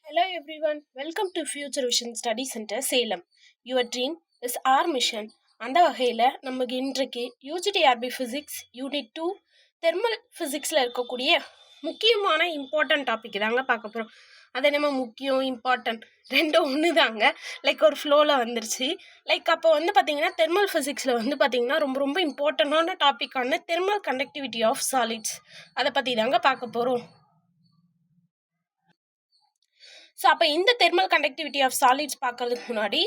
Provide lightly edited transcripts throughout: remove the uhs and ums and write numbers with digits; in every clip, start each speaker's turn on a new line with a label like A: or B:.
A: Hello everyone, welcome to Future Vision Study Center Salem. Your dream is our mission. அந்த வகையில் நமக்கு இன்றைக்கு UGTRB physics unit 2 thermal ஃபிசிக்ஸில் இருக்கக்கூடிய முக்கியமான இம்பார்ட்டன்ட் டாபிக் தாங்க பார்க்க போகிறோம். அதை நம்ம முக்கியம் இம்பார்ட்டன்ட் ரெண்டும் ஒன்று தாங்க, ஒரு ஃப்ளோவில் வந்துருச்சு. அப்போ பார்த்தீங்கன்னா தெர்மல் ஃபிசிக்ஸில் பார்த்தீங்கன்னா ரொம்ப ரொம்ப இம்பார்ட்டண்டான டாப்பிக்கான தெர்மல் கண்டக்டிவிட்டி ஆஃப் சாலிட்ஸ் அதை பற்றி தாங்க பார்க்க போகிறோம். ஸோ அப்போ இந்த தெர்மல் கண்டக்டிவிட்டி ஆஃப் சாலிட்ஸ் பார்க்கறதுக்கு முன்னாடி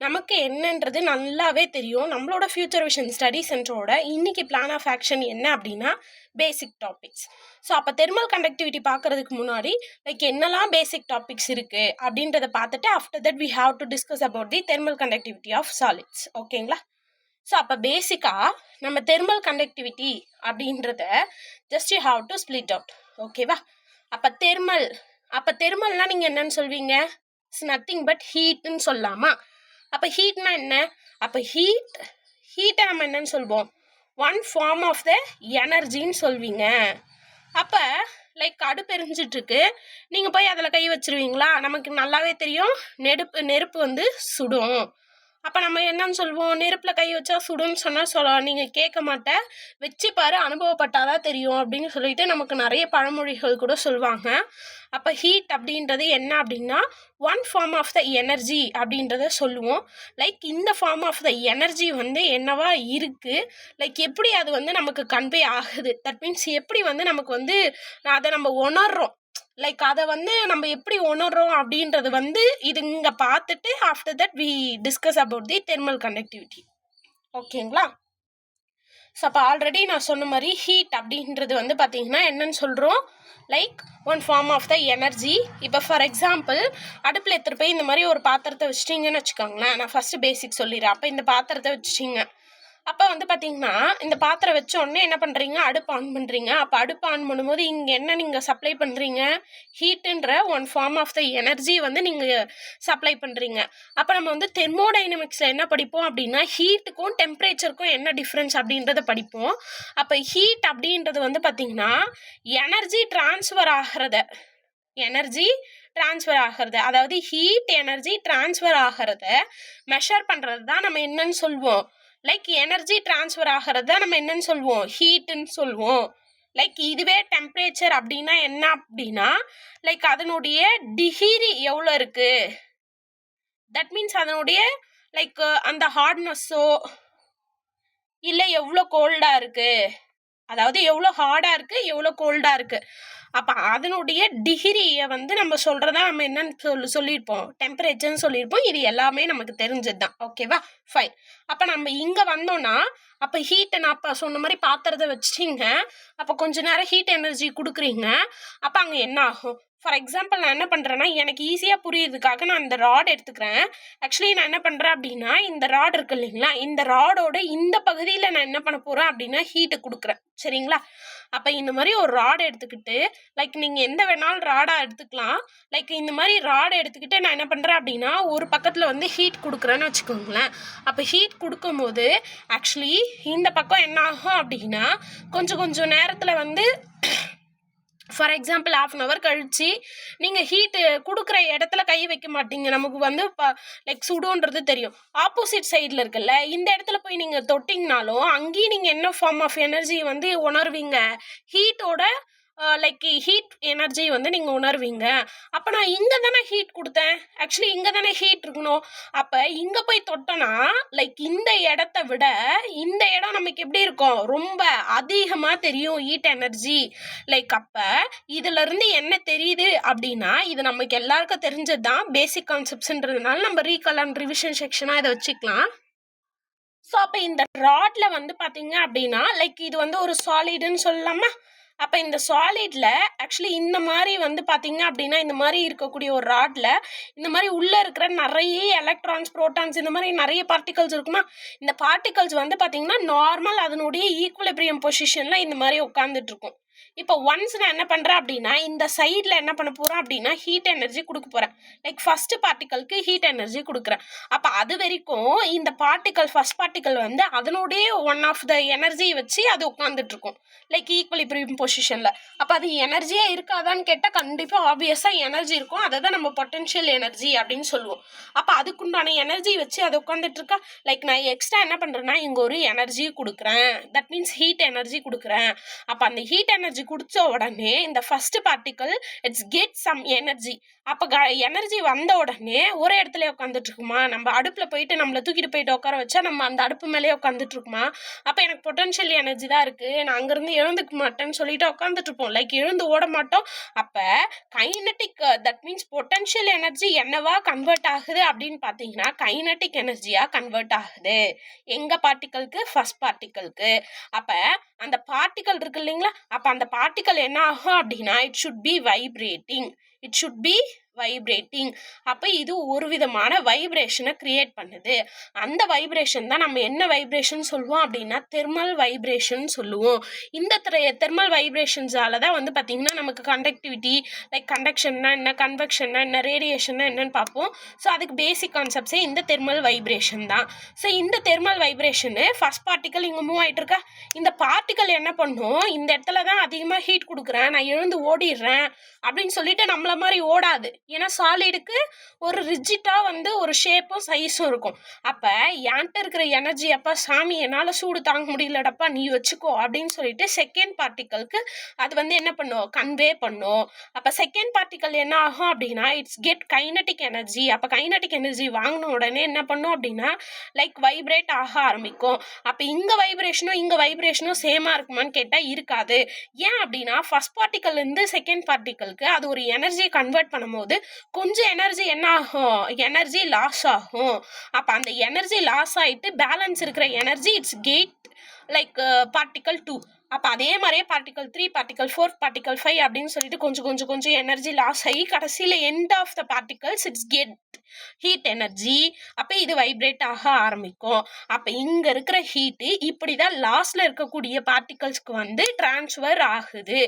A: நமக்கு என்னன்றது நல்லாவே தெரியும். நம்மளோட ஃபியூச்சர் விஷன் ஸ்டடி சென்டரோட இன்னைக்கு பிளான் ஆஃப் ஆக்ஷன் என்ன அப்படின்னா பேசிக் டாபிக்ஸ். ஸோ அப்போ தெர்மல் கண்டக்டிவிட்டி பார்க்கறதுக்கு முன்னாடி என்னெல்லாம் பேசிக் டாபிக்ஸ் இருக்குது அப்படின்றத பார்த்துட்டு after that we have to discuss about the thermal conductivity of solids. ஓகேங்களா? ஸோ அப்போ பேசிக்காக நம்ம தெர்மல் கண்டக்டிவிட்டி அப்படின்றத just you have to split out. ஓகேவா? அப்போ தெர்மல்னா நீங்கள் என்னன்னு சொல்வீங்க? இட்ஸ் நத்திங் பட் ஹீட்னு சொல்லலாமா? அப்போ ஹீட்னா என்ன? அப்போ ஹீட்டை நம்ம என்னன்னு சொல்வோம்? ஒன் ஃபார்ம் ஆஃப் த எனர்ஜின்னு சொல்வீங்க. அப்போ அடுப்பு எரிஞ்சிட்ருக்கு, நீங்கள் போய் அதில் கை வச்சிருவீங்களா? நமக்கு நல்லாவே தெரியும் நெருப்பு சுடும். அப்போ நம்ம என்னன்னு சொல்வோம்? நெருப்பில் கை வச்சா சுடுன்னு சொன்னால் நீங்கள் கேட்க மாட்டேன், வச்சு பாரு அனுபவப்பட்டாதான் தெரியும் அப்படின்னு சொல்லிட்டு நமக்கு நிறைய பழமொழிகள் கூட சொல்லுவாங்க. அப்போ ஹீட் அப்படின்றது என்ன அப்படின்னா one form of the energy அப்படின்றத சொல்லுவோம். இந்த ஃபார்ம் ஆஃப் த எனர்ஜி என்னவா இருக்குது, எப்படி அது நமக்கு கன்வே ஆகுது, தட் மீன்ஸ் எப்படி நமக்கு அதை நம்ம உணர்றோம், அதை நம்ம எப்படி உணர்றோம் அப்படின்றது இது இங்கே பார்த்துட்டு after that we discuss about the thermal conductivity. ஓகேங்களா? ஸோ அப்போ ஆல்ரெடி நான் சொன்ன மாதிரி ஹீட் அப்படின்றது பார்த்தீங்கன்னா என்னன்னு சொல்கிறோம்? One form of the energy. இப்போ ஃபார் எக்ஸாம்பிள் அடுப்பில் எடுத்துகிட்டு போய் இந்த மாதிரி ஒரு பாத்திரத்தை வச்சுட்டிங்கன்னு வச்சுக்கோங்களேன். நான் ஃபஸ்ட்டு பேசிக் சொல்லிடுறேன். அப்போ இந்த பாத்திரத்தை வச்சுட்டிங்க, அப்போ பார்த்தீங்கன்னா இந்த பாத்திரம் வச்ச உடனே என்ன பண்ணுறீங்க? அடுப்பு ஆன் பண்ணுறீங்க. அப்போ அடுப்பு ஆன் பண்ணும்போது இங்கே என்ன நீங்கள் சப்ளை பண்ணுறீங்க? ஹீட்டுன்ற one form of the energy நீங்கள் சப்ளை பண்ணுறீங்க. அப்போ நம்ம தெர்மோடைனமிக்ஸில் என்ன படிப்போம் அப்படின்னா ஹீட்டுக்கும் டெம்பரேச்சருக்கும் என்ன டிஃப்ரென்ஸ் அப்படின்றத படிப்போம். அப்போ ஹீட் அப்படின்றது பார்த்தீங்கன்னா எனர்ஜி டிரான்ஸ்ஃபர் ஆகிறது, அதாவது ஹீட் எனர்ஜி டிரான்ஸ்ஃபர் ஆகிறத மெஷர் பண்ணுறது தான் நம்ம என்னன்னு சொல்வோம்? எனர்ஜி டிரான்ஸ்ஃபர் ஆகிறத நம்ம என்னன்னு சொல்வோம்? ஹீட்டுன்னு சொல்லுவோம். இதுவே டெம்பரேச்சர் அப்படின்னா என்ன அப்படின்னா அதனுடைய டிகிரி எவ்வளோ இருக்கு, தட் மீன்ஸ் அதனுடைய அந்த ஹார்ட்னஸோ இல்லை எவ்வளோ கோல்டாக இருக்கு, அதாவது எவ்வளோ ஹார்டாக இருக்கு எவ்வளோ கோல்டாக இருக்கு, அப்போ அதனுடைய டிகிரியை நம்ம சொல்கிறதா நம்ம என்னன்னு சொல்லியிருப்போம்? டெம்பரேச்சர்னு சொல்லியிருப்போம். இது எல்லாமே நமக்கு தெரிஞ்சது தான். ஓகேவா? ஃபைன். அப்போ நம்ம இங்கே வந்தோம்னா அப்போ ஹீட்டை நான் அப்போ சொன்ன மாதிரி பாத்திரத்தை வச்சுட்டிங்க, அப்போ கொஞ்சம் நேரம் ஹீட் எனர்ஜி கொடுக்குறீங்க. அப்போ அங்கே என்ன ஆகும்? ஃபார் எக்ஸாம்பிள் நான் என்ன பண்ணுறேன்னா எனக்கு ஈஸியாக புரியுறதுக்காக நான் இந்த ராட் எடுத்துக்கிறேன். ஆக்சுவலி நான் என்ன பண்ணுறேன் அப்படின்னா இந்த ராட் இருக்கு இல்லைங்களா, இந்த ராடோட இந்த பகுதியில் நான் என்ன பண்ண போகிறேன் அப்படின்னா ஹீட்டை கொடுக்குறேன். சரிங்களா? அப்போ இந்த மாதிரி ஒரு ராடை எடுத்துக்கிட்டு நீங்கள் எந்த வேணாலும் ராடாக எடுத்துக்கலாம். இந்த மாதிரி ராடை எடுத்துக்கிட்டு நான் என்ன பண்ணுறேன் அப்படின்னா ஒரு பக்கத்தில் ஹீட் கொடுக்குறேன்னு வச்சுக்கோங்களேன். அப்போ ஹீட் கொடுக்கும்போது ஆக்சுவலி இந்த பக்கம் என்ன ஆகும் அப்படின்னா கொஞ்சம் நேரத்தில் ஃபார் எக்ஸாம்பிள் 1/2 hour கழிச்சு நீங்கள் ஹீட்டு கொடுக்குற இடத்துல கை வைக்க மாட்டீங்க, நமக்கு சுடுன்றது தெரியும். ஆப்போசிட் சைடில் இருக்குல்ல, இந்த இடத்துல போய் நீங்கள் தொட்டிங்கனாலும் அங்கேயும் நீங்கள் என்ன ஃபார்ம் ஆஃப் எனர்ஜி உணர்வீங்க? ஹீட்டோட ஹீட் எனர்ஜி நீங்கள் உணர்வீங்க. அப்போ நான் இங்கே தானே ஹீட் கொடுத்தேன், ஆக்சுவலி இங்கே தானே ஹீட் இருக்கணும். அப்போ இங்கே போய் தொட்டோன்னா இந்த இடத்த விட இந்த இடம் நமக்கு எப்படி இருக்கும்? ரொம்ப அதிகமாக தெரியும் ஹீட் எனர்ஜி. அப்போ இதுலேருந்து என்ன தெரியுது அப்படின்னா இது நமக்கு எல்லாருக்கும் தெரிஞ்சது தான், பேசிக் கான்செப்ட்ஸ்ன்றதுனால நம்ம ரீகால் அண்ட் ரிவிஷன் செக்ஷனாக இதை வச்சுக்கலாம். ஸோ அப்போ இந்த ராட்ல பார்த்தீங்க அப்படின்னா இது ஒரு சாலிடுன்னு சொல்லலாமா? அப்போ இந்த சாலிட்ல ஆக்சுவலி இந்த மாதிரி பார்த்தீங்க அப்படின்னா இந்த மாதிரி இருக்கக்கூடிய ஒரு ராட்ல இந்த மாதிரி உள்ளே இருக்கிற நிறைய எலக்ட்ரான்ஸ் புரோட்டான்ஸ் இந்த மாதிரி நிறைய பார்ட்டிகல்ஸ் இருக்குமா? இந்த பார்ட்டிகல்ஸ் பார்த்தீங்கன்னா நார்மல் அதனுடைய ஈக்குவலிபிரியம் பொசிஷனில் இந்த மாதிரி உட்காந்துட்டு இருக்கும். இப்போ ஒன்ஸ் நான் என்ன பண்ணுறேன் அப்படின்னா இந்த சைடில் என்ன பண்ண போகிறேன் அப்படின்னா ஹீட் எனர்ஜி கொடுக்க போகிறேன். லைக் ஃபர்ஸ்ட் பார்ட்டிக்கலுக்கு ஹீட் எனர்ஜி கொடுக்குறேன். அப்போ அது வரைக்கும் இந்த பார்ட்டிக்கல் ஃபர்ஸ்ட் பார்ட்டிக்கல் வந்து அதனுடைய ஒன் ஆஃப் த எனர்ஜி வச்சு அது உட்காந்துட்டு இருக்கும் லைக் ஈக்குவலிபிரியம் பொசிஷனில். அப்போ அது எனர்ஜியே இருக்காதான்னு கேட்டால் கண்டிப்பாக ஆப்வியஸாக எனர்ஜி இருக்கும். அதை தான் நம்ம பொட்டன்ஷியல் எனர்ஜி அப்படின்னு சொல்லுவோம். அப்போ அதுக்குண்டான எனர்ஜி வச்சு அது உட்காந்துட்டு இருக்கா. லைக் நான் எக்ஸ்ட்ரா என்ன பண்ணுறேன்னா இங்கே ஒரு எனர்ஜி கொடுக்குறேன். தட் மீன்ஸ் ஹீட் எனர்ஜி கொடுக்குறேன். அப்போ அந்த ஹீட் எனர்ஜி கொடுத்த உடனே இந்த first particle it's get some energy. அப்போ எனர்ஜி வந்த உடனே ஒரே இடத்துல உட்காந்துட்டு இருக்குமா. நம்ம அடுப்பில் போயிட்டு நம்மளை தூக்கிட்டு போயிட்டு உட்கார வச்சா நம்ம அந்த அடுப்பு மேலேயே உட்காந்துட்டு இருக்குமா. அப்போ எனக்கு பொட்டன்ஷியல் எனர்ஜி தான் இருக்குது, நான் அங்கேருந்து எழுந்துக்க மாட்டேன்னு சொல்லிட்டு உட்காந்துட்டு இருப்போம். லைக் எழுந்து ஓட மாட்டோம். அப்போ kinetic that means potential energy என்னவா கன்வெர்ட் ஆகுது அப்படின்னு பார்த்தீங்கன்னா கைனட்டிக் எனர்ஜியாக கன்வெர்ட் ஆகுது. எங்கள் பார்ட்டிக்கலுக்கு ஃபர்ஸ்ட் பார்ட்டிக்கலுக்கு. அப்போ அந்த பார்ட்டிக்கல் இருக்கு இல்லைங்களா, அப்போ அந்த பார்ட்டிக்கல் என்ன ஆகும் அப்படின்னா இட் ஷுட் பி வைப்ரேட்டிங். அப்போ இது ஒரு விதமான வைப்ரேஷனை கிரியேட் பண்ணுது. அந்த வைப்ரேஷன் தான் நம்ம என்ன வைப்ரேஷன் சொல்லுவோம் அப்படின்னா தெர்மல் வைப்ரேஷன் சொல்லுவோம். இந்த தெர்மல் வைப்ரேஷன்ஸால தான் வந்து பார்த்தீங்கன்னா நமக்கு கண்டக்டிவிட்டி லைக் கண்டக்ஷன்னா என்ன, கன்வெக்ஷன்னா என்ன, ரேடியேஷன்னா என்னன்னு பார்ப்போம். ஸோ அதுக்கு பேசிக் கான்செப்ட்ஸே இந்த தெர்மல் வைப்ரேஷன் தான். ஸோ இந்த தெர்மல் வைப்ரேஷனு ஃபர்ஸ்ட் பார்ட்டிக்கல் இங்கே மூவ் ஆகிட்டு இருக்கா. இந்த பார்ட்டிக்கல் என்ன பண்ணும், இந்த இடத்துல தான் அதிகமாக ஹீட் கொடுக்குறேன், நான் எழுந்து ஓடிடுறேன் அப்படின்னு சொல்லிட்டு நம்மள மாதிரி ஓடாது. ஏன்னா சாலிடுக்கு ஒரு ரிஜிட்டாக வந்து ஒரு ஷேப்பும் சைஸும் இருக்கும். அப்போ என்கிட்ட இருக்கிற எனர்ஜி அப்பா சாமி என்னால் சூடு தாங்க முடியலடப்பா நீ வச்சுக்கோ அப்படின்னு சொல்லிட்டு செகண்ட் பார்ட்டிக்கலுக்கு அது வந்து என்ன பண்ணும், கன்வே பண்ணும். அப்போ செகண்ட் பார்ட்டிக்கல் என்ன ஆகும் அப்படின்னா இட்ஸ் கெட் கைனட்டிக் எனர்ஜி. அப்போ கைனட்டிக் எனர்ஜி வாங்கின உடனே என்ன பண்ணும் அப்படின்னா லைக் வைப்ரேட் ஆக ஆரம்பிக்கும். அப்போ இங்கே வைப்ரேஷனும் சேமாக இருக்குமான்னு கேட்டால் இருக்காது. ஏன் அப்படின்னா ஃபர்ஸ்ட் பார்ட்டிக்கல்லேருந்து செகண்ட் பார்ட்டிக்கலுக்கு அது ஒரு எனர்ஜியை கன்வெர்ட் பண்ணும்போது கொஞ்சம் எனர்ஜி என்ன ஆகும், எனர்ஜி லாஸ் ஆகும். அப்போ அந்த எனர்ஜி லாஸ் ஆகிட்டு பேலன்ஸ் இருக்கிற energy it's get like particle 2. அப்போ அதே மாதிரியே பார்ட்டிக்கல் 3, பார்ட்டிக்கல் 4, பார்ட்டிக்கல் 5 அப்படின்னு சொல்லிட்டு கொஞ்சம் எனர்ஜி லாஸ் ஆகி கடைசியில் end of the particles it's get heat energy. அப்போ இது வைப்ரேட் ஆக ஆரம்பிக்கும். அப்போ இங்கே இருக்கிற ஹீட்டு இப்படி தான் லாஸ்ட்ல இருக்கக்கூடிய பார்ட்டிகல்ஸ்க்கு வந்து டிரான்ஸ்ஃபர் ஆகுது.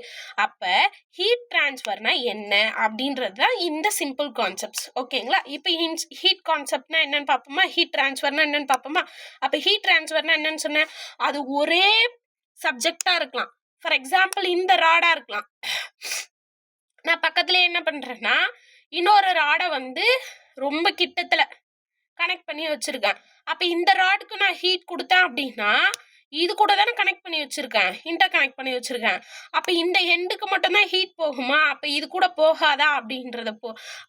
A: அப்போ ஹீட் டிரான்ஸ்ஃபர்னா என்ன அப்படின்றது தான் இந்த சிம்பிள் கான்செப்ட்ஸ். ஓகேங்களா. இப்போ ஹீட் கான்செப்ட்னா என்னன்னு பார்ப்போமா, ஹீட் டிரான்ஸ்ஃபர்னா என்னன்னு பார்ப்போமா. அப்போ ஹீட் டிரான்ஸ்ஃபர்னா என்னன்னு சொன்னேன், அது ஒரே சப்ஜெக்டாக இருக்கலாம். ஃபார் எக்ஸாம்பிள் இந்த ராடாக இருக்கலாம். நான் பக்கத்துல என்ன பண்ணுறேன்னா இன்னொரு ராடை வந்து ரொம்ப கிட்டத்தில் கனெக்ட் பண்ணி வச்சுருக்கேன். அப்போ இந்த ராடுக்கு நான் ஹீட் கொடுத்தேன் அப்படின்னா இது கூட தானே கனெக்ட் பண்ணி வச்சுருக்கேன், இன்டர் கனெக்ட் பண்ணி வச்சுருக்கேன். அப்போ இந்த எண்டுக்கு மட்டும்தான் ஹீட் போகுமா, அப்போ இது கூட போகாதா அப்படின்றத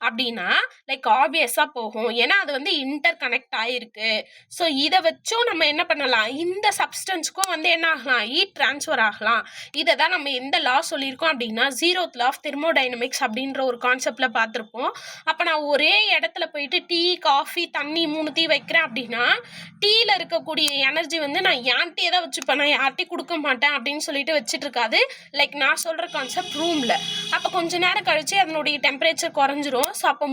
A: அப்படின்னா லைக் ஆப்வியஸாக போகும். ஏன்னா அது வந்து இன்டர் கனெக்ட் ஆகிருக்கு. ஸோ இதை வச்சும் நம்ம என்ன பண்ணலாம், இந்த சப்ஸ்டன்ஸ்க்கும் வந்து என்ன ஆகலாம், ஹீட் ட்ரான்ஸ்ஃபர் ஆகலாம். இதை தான் நம்ம எந்த லா சொல்லியிருக்கோம் அப்படின்னா 0th law of thermodynamics அப்படின்ற ஒரு கான்செப்டில் பார்த்துருப்போம். அப்போ நான் ஒரே இடத்துல போயிட்டு டீ, காஃபி, தண்ணி 3 வைக்கிறேன் அப்படின்னா டீயில் இருக்கக்கூடிய எனர்ஜி வந்து நான் ஏன்ட்டே தான் வச்சுப்பேன், நான் யார்ட்டையும் கொடுக்க மாட்டேன் அப்படின்னு சொல்லிட்டு வச்சுட்டு இருக்காது. லைக் நான் சொல்கிற கான்செப்ட் ரூமில். அப்போ கொஞ்ச நேரம் கழிச்சு அதனுடைய டெம்பரேச்சர் குறைஞ்சிரும். ஸோ அப்போ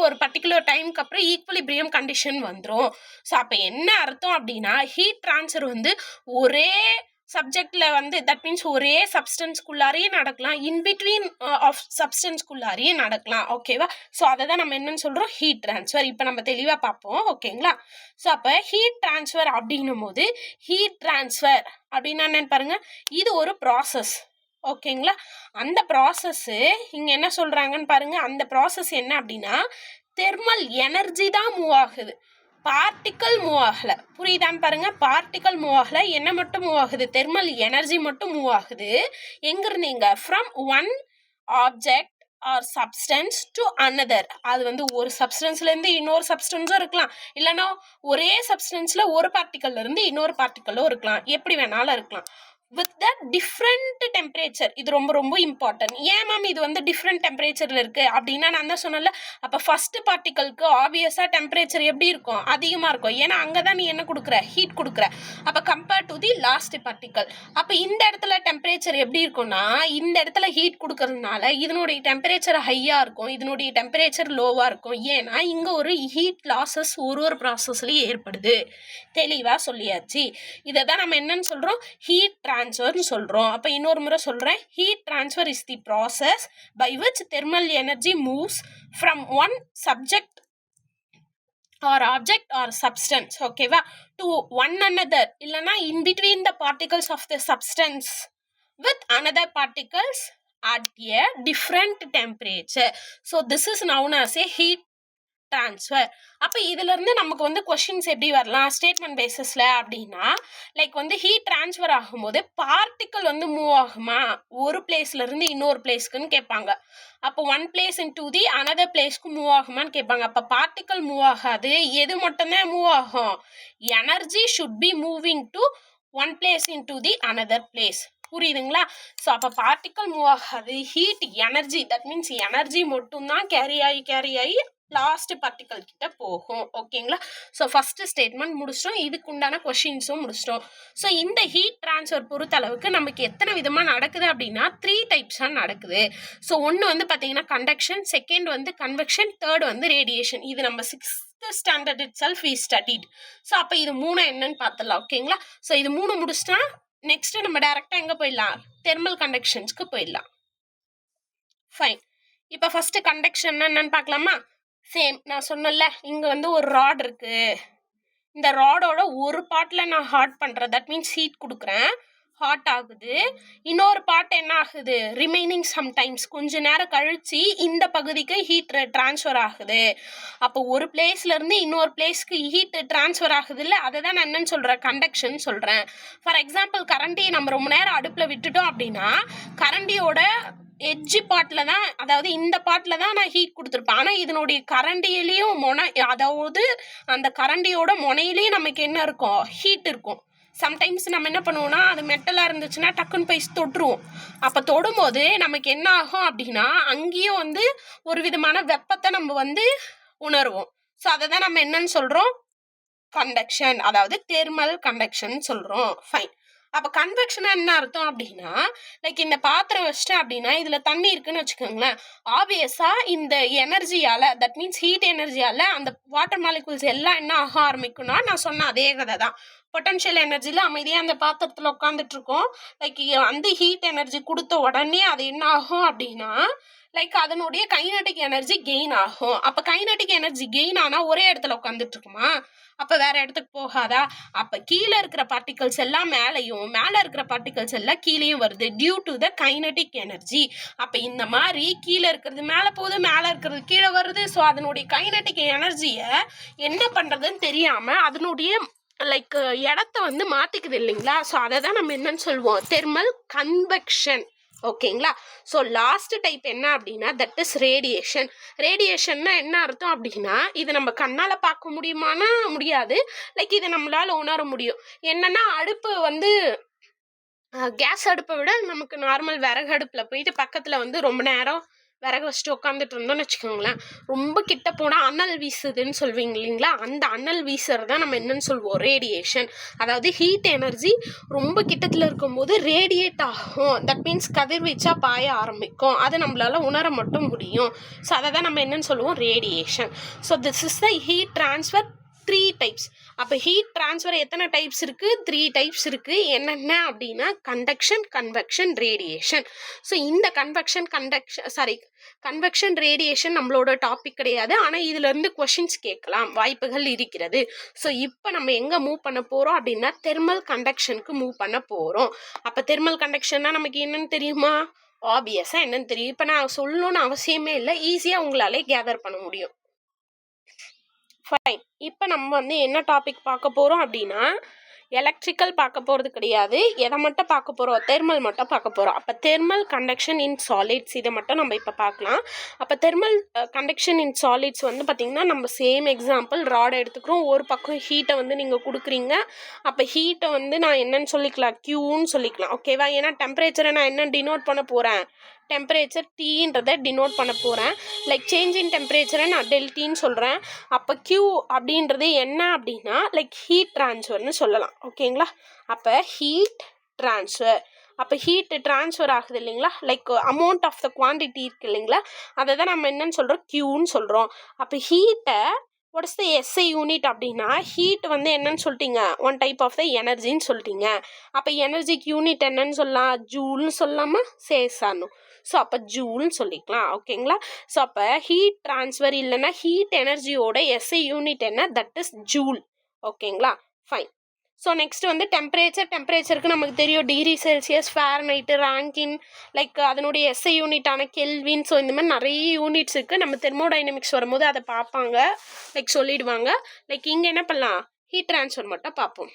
A: ஒரு பர்டிகுலர் டைமுக்கு அப்புறம் ஈக்குவலிபிரியம் கண்டிஷன் வந்துடும். ஸோ அப்போ என்ன அர்த்தம் அப்படின்னா ஹீட் ட்ரான்ஸ்ஃபர் வந்து ஒரே சப்ஜெக்டில் வந்து தட் மீன்ஸ் ஒரே சப்ஸ்டன்ஸ்குள்ளாரையும் நடக்கலாம், இன்பிட்வீன் ஆஃப் சப்ஸ்டன்ஸ்குள்ளாரையும் நடக்கலாம். ஓகேவா. ஸோ அதை தான் நம்ம என்னன்னு சொல்கிறோம், ஹீட் ட்ரான்ஸ்ஃபர். இப்போ நம்ம தெளிவாக பார்ப்போம். ஓகேங்களா. ஸோ அப்போ ஹீட் ட்ரான்ஸ்ஃபர் அப்படின்னும் போது ஹீட் ட்ரான்ஸ்ஃபர் அப்படின்னா என்னன்னு பாருங்கள், இது ஒரு ப்ராசஸ். ஓகேங்களா. அந்த ப்ராசஸ்ஸு இங்கே என்ன சொல்கிறாங்கன்னு பாருங்கள். அந்த ப்ராசஸ் என்ன அப்படின்னா தெர்மல் எனர்ஜி தான் மூவ் ஆகுது, பார்ட்டிக்கல் மூவ் ஆகலை. புரியுதான்னு பாருங்க. பார்ட்டிக்கல் மூவ் ஆகலை, என்ன மட்டும் மூவ் ஆகுது, தெர்மல் எனர்ஜி மட்டும் மூவ் ஆகுது. எங்கிருந்தீங்க, from one object or substance to another. அது வந்து ஒரு சப்ஸ்டன்ஸ்லேருந்து இன்னொரு சப்ஸ்டன்ஸும் இருக்கலாம், இல்லைன்னா ஒரே சப்ஸ்டன்ஸில் ஒரு பார்ட்டிக்கல்லேருந்து இன்னொரு பார்ட்டிக்கலும் இருக்கலாம், எப்படி வேணாலும் இருக்கலாம். With the different temperature. இது ரொம்ப ரொம்ப இம்பார்ட்டன்ட். ஏன் மேம் இது வந்து டிஃப்ரெண்ட் டெம்பரேச்சரில் இருக்குது அப்படின்னா நான் தான் சொன்னல, அப்போ ஃபஸ்ட்டு பார்ட்டிக்கலுக்கு ஆப்வியஸாக டெம்பரேச்சர் எப்படி இருக்கும், அதிகமாக இருக்கும். ஏன்னா அங்கே தான் நீ என்ன கொடுக்குற, ஹீட் கொடுக்குற. அப்போ compared to the last particle. அப்போ இந்த இடத்துல டெம்பரேச்சர் எப்படி இருக்கும்னா இந்த இடத்துல ஹீட் கொடுக்கறதுனால இதனுடைய டெம்பரேச்சர் ஹையாக இருக்கும், இதனுடைய டெம்பரேச்சர் லோவாக இருக்கும். ஏன்னா இங்கே ஒரு ஹீட் லாஸஸ் ஒரு ப்ராசஸ்லேயும் ஏற்படுது. தெளிவாக சொல்லியாச்சு. இதை தான் நம்ம என்னன்னு சொல்கிறோம், ஹீட் ட்ரான்ஸ்ஃபர்னு சொல்கிறோம். அப்போ இன்னொரு முறை சொல்கிறேன், heat transfer is the process by which thermal energy moves from one subject or object or substance, ஓகேவா, to one another, இல்லைனா in between the particles of the substance with another particles at a different temperature. So this is known as a heat transfer. அப்போ இதிலிருந்து நமக்கு வந்து questions எப்படி வரலாம் statement பேசிஸில் அப்படின்னா, லைக் வந்து ஹீட் ட்ரான்ஸ்ஃபர் ஆகும்போது பார்ட்டிக்கல் வந்து மூவ் ஆகுமா ஒரு பிளேஸ்லேருந்து இன்னொரு பிளேஸ்க்குன்னு கேட்பாங்க. அப்போ one place in to the another பிளேஸ்க்கு மூவ் ஆகுமான்னு கேட்பாங்க. அப்போ பார்ட்டிக்கல் மூவ் ஆகாது, எது மட்டும்தான் மூவ் ஆகும், energy should be moving to one place in to the another place. புரியுதுங்களா? ஸோ அப்போ பார்ட்டிக்கல் மூவ் ஆகாது, heat energy, that means energy மட்டும்தான் கேரி ஆகி லாஸ்ட் பார்ட்டிக்கல் கிட்ட போகும். ஓகேங்களா? ஸோ ஃபர்ஸ்ட் ஸ்டேட்மெண்ட் முடிச்சிட்டோம், இதுக்கு உண்டான கொஷின்ஸும் முடிச்சிட்டோம். ஸோ இந்த ஹீட் ட்ரான்ஸ்ஃபர் பொறுத்த அளவுக்கு நமக்கு எத்தனை விதமாக நடக்குது அப்படின்னா 3 டைப்ஸாக நடக்குது. ஸோ ஒன்று வந்து பார்த்தீங்கன்னா கண்டக்ஷன், செகண்ட் வந்து கன்வெக்ஷன், தேர்ட் வந்து ரேடியேஷன். இது நம்ம 6th standard itself we studied. So அப்போ இது 3 என்னன்னு பார்த்துடலாம். ஓகேங்களா? ஸோ இது 3 முடிச்சிட்டா நெக்ஸ்ட் நம்ம டைரக்டாக எங்கே போயிடலாம், தெர்மல் கண்டக்ஷன்ஸ்க்கு போயிடலாம். ஃபைன். இப்போ ஃபர்ஸ்ட் கண்டக்ஷன் என்னன்னு பார்க்கலாமா? சேம் நான் சொன்னல, இங்கே வந்து ஒரு ராட் இருக்கு, இந்த ராடோட ஒரு பார்ட்டில் நான் ஹாட் பண்ணுறேன், தட் மீன்ஸ் ஹீட் கொடுக்குறேன், ஹாட் ஆகுது. இன்னொரு பார்ட் என்ன ஆகுது, ரிமைனிங் சம்டைம்ஸ் கொஞ்ச நேரம் கழிச்சு இந்த பகுதிக்கு ஹீட் ட்ரான்ஸ்ஃபர் ஆகுது. அப்போ ஒரு பிளேஸ்லேருந்து இன்னொரு பிளேஸ்க்கு ஹீட் ட்ரான்ஸ்ஃபர் ஆகுது இல்லை, அதை தான் நான் என்னன்னு சொல்கிறேன், கண்டக்ஷன் சொல்கிறேன். ஃபார் எக்ஸாம்பிள் கரண்டியை நம்ம ரொம்ப நேரம் அடுப்பில் விட்டுட்டோம் அப்படின்னா கரண்டியோட எட்ஜி பார்ட்டில் தான், அதாவது இந்த பார்ட்டில் தான் நான் ஹீட் கொடுத்துருப்பேன். ஆனால் இதனுடைய கரண்டியிலையும் அதாவது அந்த கரண்டியோட முனையிலையும் நமக்கு என்ன இருக்கும், ஹீட் இருக்கும். சம்டைம்ஸ் நம்ம என்ன பண்ணுவோம்னா, அது மெட்டலாக இருந்துச்சுன்னா டக்குன்னு போய் தொட்டுருவோம். அப்போ தொடும்போது நமக்கு என்ன ஆகும் அப்படின்னா அங்கேயும் வந்து ஒரு விதமான வெப்பத்தை நம்ம வந்து உணர்வோம். ஸோ அதை தான் நம்ம என்னன்னு சொல்கிறோம், கண்டக்ஷன், அதாவது தெர்மல் கண்டக்ஷன் சொல்கிறோம். ஃபைன். அப்போ கன்வெக்ஷன் என்ன அர்த்தம் அப்படின்னா, லைக் இந்த பாத்திரம் வச்சிட்டேன் அப்படின்னா இதில் தண்ணி இருக்குன்னு வச்சுக்கோங்களேன், ஆப்வியஸாக இந்த எனர்ஜியால், தட் மீன்ஸ் ஹீட் எனர்ஜியால் அந்த வாட்டர் மாலிகுல்ஸ் எல்லாம் என்ன ஆக ஆரம்பிக்கும்னா, நான் சொன்ன அதே கதை தான், பொட்டன்ஷியல் எனர்ஜியில் அமைதியாக அந்த பாத்திரத்தில் உட்காந்துட்டு இருக்கோம். லைக் அந்த ஹீட் எனர்ஜி கொடுத்த உடனே அது என்ன ஆகும் அப்படின்னா, லைக் அதனுடைய கைனடிக் எனர்ஜி கெயின் ஆகும். அப்போ கைனடிக் எனர்ஜி கெயின் ஆனால் ஒரே இடத்துல உட்காந்துட்டு இருக்குமா, அப்போ வேற இடத்துக்கு போகாதா? அப்போ கீழே இருக்கிற பார்ட்டிகல்ஸ் எல்லாம் மேலேயும், மேலே இருக்கிற பார்ட்டிகல்ஸ் எல்லாம் கீழேயும் வருது, due to the kinetic energy. அப்போ இந்த மாதிரி கீழே இருக்கிறது மேலே போகுது, மேலே இருக்கிறது கீழே வருது. ஸோ அதனுடைய கைனடிக் எனர்ஜியை என்ன பண்ணுறதுன்னு தெரியாமல் அதனுடைய லைக் இடத்த வந்து மாற்றிக்குது இல்லைங்களா? ஸோ அதை தான் நம்ம என்னன்னு சொல்லுவோம், தெர்மல் கன்வெக்ஷன். ஓகேங்களா? ஸோ லாஸ்ட் டைப் என்ன அப்படின்னா தட் இஸ் ரேடியேஷன். ரேடியேஷன்னா என்ன அர்த்தம் அப்படின்னா, இது நம்ம கண்ணால் பார்க்க முடியுமானா முடியாது, லைக் இதை நம்மளால் உணர முடியும். என்னன்னா அடுப்பு வந்து கேஸ் அடுப்பை விட நமக்கு நார்மல் விறகு அடுப்பில் போயிட்டு பக்கத்தில் வந்து ரொம்ப நேரம் விறகு வச்சுட்டு உட்காந்துட்டு இருந்தோம்னு வச்சுக்கோங்களேன், ரொம்ப கிட்ட போனால் அனல் வீசுதுன்னு சொல்வீங்க இல்லைங்களா, அந்த அனல் வீசுறது தான் நம்ம என்னன்னு சொல்லுவோம், ரேடியேஷன். அதாவது ஹீட் எனர்ஜி ரொம்ப கிட்டத்தில் இருக்கும்போது ரேடியேட் ஆகும், தட் மீன்ஸ் கதிர்வீச்சா பாய ஆரம்பிக்கும், அதை நம்மளால உணர மட்டும் முடியும். ஸோ அதை தான் நம்ம என்னன்னு சொல்லுவோம், radiation. So this is the heat transfer 3 types. அப்போ ஹீட் ட்ரான்ஸ்ஃபர் எத்தனை டைப்ஸ் இருக்குது, 3 டைப்ஸ் இருக்குது. என்னென்ன அப்படின்னா கண்டக்ஷன், கன்வெக்ஷன், ரேடியேஷன். ஸோ இந்த கன்வெக்ஷன் ரேடியேஷன் நம்மளோட டாபிக் கிடையாது, ஆனால் இதுலேருந்து கொஷின்ஸ் கேட்கலாம் வாய்ப்புகள் இருக்கிறது. ஸோ இப்போ நம்ம எங்கே மூவ் பண்ண போகிறோம் அப்படின்னா தெர்மல் கண்டக்ஷனுக்கு மூவ் பண்ண போகிறோம். அப்போ தெர்மல் கண்டக்ஷன்னா நமக்கு என்னன்னு தெரியுமா, ஆப்வியஸாக என்னன்னு தெரியும். இப்போ நான் சொல்லணும்னு அவசியமே இல்லை, ஈஸியாக உங்களாலே கேதர் பண்ண முடியும். ஃபைன். இப்போ நம்ம வந்து என்ன டாபிக் பார்க்க போகிறோம் அப்படின்னா, எலக்ட்ரிக்கல் பார்க்க போகிறது கிடையாது, எதை மட்டும் பார்க்க போகிறோம், தெர்மல் மட்டும் பார்க்க போகிறோம். அப்போ தெர்மல் கண்டக்ஷன் இன் சாலிட்ஸ் இதை மட்டும் நம்ம இப்போ பார்க்கலாம். அப்போ தெர்மல் கண்டக்ஷன் இன் சாலிட்ஸ் வந்து பார்த்திங்கன்னா நம்ம சேம் எக்ஸாம்பிள் ராடை எடுத்துக்கிறோம். ஒரு பக்கம் ஹீட்டை வந்து நீங்கள் கொடுக்குறீங்க, அப்போ ஹீட்டை வந்து நான் என்னன்னு சொல்லிக்கலாம், கியூன்னு சொல்லிக்கலாம். ஓகேவா? ஏன்னா டெம்பரேச்சரை நான் என்ன டினோட் பண்ண போகிறேன், டெம்பரேச்சர் டீன்றதை டினோட் பண்ண போகிறேன். லைக் சேஞ்ச் இன் டெம்பரேச்சரை நான் டெல்டின்னு சொல்கிறேன். அப்போ கியூ அப்படின்றது என்ன அப்படின்னா லைக் ஹீட் ட்ரான்ஸ்ஃபர்னு சொல்லலாம். ஓகேங்களா? அப்போ ஹீட் ட்ரான்ஸ்ஃபர், அப்போ ஹீட் ட்ரான்ஸ்ஃபர் ஆகுது இல்லைங்களா, like amount of the quantity இருக்குது இல்லைங்களா, அதை தான் நம்ம என்னன்னு சொல்கிறோம், கியூன்னு சொல்கிறோம். அப்போ ஹீட்டை what is the SI unit அப்படின்னா ஹீட் வந்து என்னன்னு சொல்லிட்டீங்க, ஒன் டைப் ஆஃப் த எனர்ஜின்னு சொல்லிட்டீங்க. அப்போ எனர்ஜிக்கு யூனிட் என்னன்னு சொல்லலாம், ஜூல்னு சொல்லாமா, சேசானும். ஸோ அப்போ ஜூல்னு சொல்லிக்கலாம். ஓகேங்களா. ஸோ அப்போ ஹீட் ட்ரான்ஸ்ஃபர் இல்லைன்னா ஹீட் எனர்ஜியோட எஸ்ஐ யூனிட் என்ன, தட் இஸ் ஜூல். ஓகேங்களா, ஃபைன். ஸோ நெக்ஸ்ட் வந்து டெம்பரேச்சருக்கு நமக்கு தெரியும் டிகிரி செல்சியஸ், ஃபாரன்ஹைட், ராங்கின், லைக் அதனுடைய எஸ்ஐ யூனிட்டான கெல்வின். ஸோ இந்த மாதிரி நிறைய யூனிட்ஸ் இருக்குது. நம்ம தெர்மோடைனமிக்ஸ் வரும்போது அதை பார்ப்பாங்க, லைக் சொல்லிடுவாங்க. லைக் இங்கே என்ன பண்ணலாம், ஹீட் ட்ரான்ஸ்ஃபர் மட்டும் பார்ப்போம்.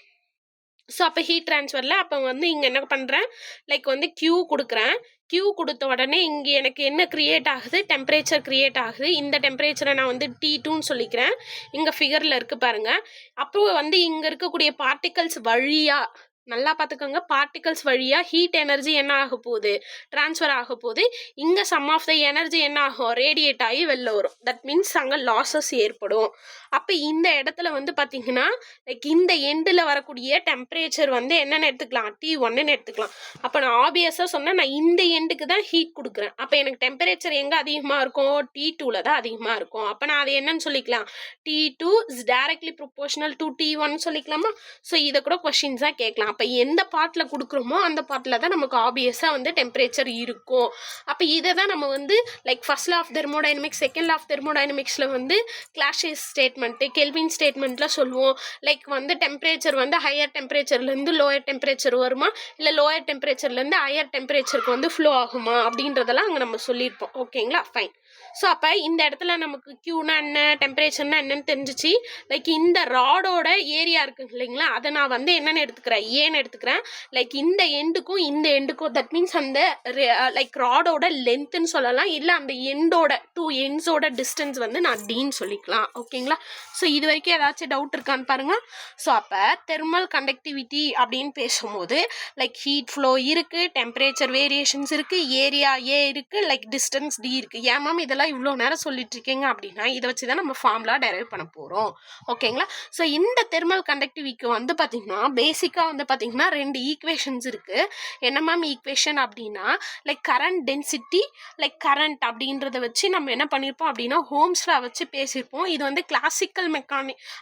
A: ஸோ அப்போ ஹீட் ட்ரான்ஸ்ஃபரில் அப்போ வந்து இங்கே என்ன பண்ணுறேன், லைக் வந்து Q கொடுக்குறேன். Q கொடுத்த உடனே இங்கே எனக்கு என்ன க்ரியேட் ஆகுது, டெம்பரேச்சர் க்ரியேட் ஆகுது. இந்த டெம்பரேச்சரை நான் வந்து T2ன்னு சொல்லிக்கிறேன். இங்கே ஃபிகரில் இருக்குது பாருங்கள். அப்புறம் வந்து இங்கே இருக்கக்கூடிய பார்ட்டிகல்ஸ் வழியாக, நல்லா பார்த்துக்கோங்க, பார்ட்டிகல்ஸ் வழியாக ஹீட் எனர்ஜி என்ன ஆக போகுது, ட்ரான்ஸ்ஃபர் ஆக போகுது. இங்கே சம் ஆஃப் த எனர்ஜி என்ன ஆகும், ரேடியேட் ஆகி வெளில வரும். தட் மீன்ஸ் அங்கே லாஸஸ் ஏற்படும். அப்போ இந்த இடத்துல வந்து பார்த்தீங்கன்னா லைக் இந்த எண்டில் வரக்கூடிய டெம்பரேச்சர் வந்து என்னென்னு எடுத்துக்கலாம், T1ன்னு எடுத்துக்கலாம். அப்போ நான் ஆப்வியஸாக சொன்னேன், நான் இந்த எண்டுக்கு தான் ஹீட் கொடுக்குறேன். அப்போ எனக்கு டெம்பரேச்சர் எங்கே அதிகமாக இருக்கும், T2ல் தான் அதிகமாக இருக்கும். அப்போ நான் அது என்னன்னு சொல்லிக்கலாம், T2 is directly proportional to T1 சொல்லிக்கலாமா. ஸோ இதை கூட கொஸ்டின்ஸாக கேட்கலாம். அப்போ எந்த பார்ட்டில் கொடுக்குறோமோ அந்த பார்ட்டில் தான் நமக்கு ஆப்வியஸாக வந்து டெம்பரேச்சர் இருக்கும். அப்போ இதை தான் நம்ம வந்து like first law of thermodynamics, second law of தெர்மோடைனமிக்ஸில் வந்து கிளாஷஸ் ஸ்டேட்மெண்ட்டு, கெல்வின் ஸ்டேட்மெண்ட்டில் சொல்லுவோம். லைக் வந்து டெம்பரேச்சர் வந்து ஹையர் டெம்பரேச்சர்லேருந்து லோயர் டெம்பரேச்சர் வருமா, இல்லை லோயர் டெம்பரேச்சர்லேருந்து ஹையர் டெம்பரேச்சருக்கு வந்து ஃப்ளோ ஆகுமா அப்படின்றதெல்லாம் அங்கே நம்ம சொல்லியிருப்போம். ஓகேங்களா, ஃபைன். ஸோ அப்போ இந்த இடத்துல நமக்கு Qனா என்ன, டெம்பரேச்சர்னா என்னன்னு தெரிஞ்சிச்சு. லைக் இந்த ராடோட ஏரியா இருக்குது இல்லைங்களா, அதை நான் வந்து என்னென்னு எடுத்துக்கிறேன், ஏன்னு எடுத்துக்கிறேன். லைக் இந்த எண்டுக்கும் இந்த எண்டுக்கும், தட் மீன்ஸ் அந்த லைக் ராடோட லென்த்துன்னு சொல்லலாம், இல்லை அந்த எண்டோட டூ எண்ட்ஸோட டிஸ்டன்ஸ் வந்து நான் டீன்னு சொல்லிக்கலாம். ஓகேங்களா. ஸோ இது வரைக்கும் ஏதாச்சும் டவுட் இருக்கான்னு பாருங்கள். ஸோ அப்போ தெர்மல் கண்டக்டிவிட்டி அப்படின்னு பேசும்போது லைக் ஹீட் ஃப்ளோ இருக்குது, டெம்பரேச்சர் வேரியேஷன்ஸ் இருக்குது, ஏரியா ஏ இருக்குது, லைக் டிஸ்டன்ஸ் டி இருக்குது. ஏன் மேம் இதெல்லாம் இவ்வளோ நேரம் சொல்லிட்டு இருக்கீங்க அப்படின்னா, இதை வச்சு தான் நம்ம ஃபார்முலா டெரைவ் பண்ண போகிறோம். ஓகேங்களா. ஸோ இந்த தெர்மல் கண்டக்டிவிட்டிக்கு வந்து பார்த்தீங்கன்னா பேசிக்காக வந்து பார்த்தீங்கன்னா 2 ஈக்குவேஷன்ஸ் இருக்குது. என்ன மேம் ஈக்குவேஷன் அப்படின்னா, like current density, like current அப்படின்றத வச்சு நம்ம என்ன பண்ணியிருப்போம் அப்படின்னா ஹோம்ஸ்ல வச்சு பேசியிருப்போம். இது வந்து கிளாசிக்கல்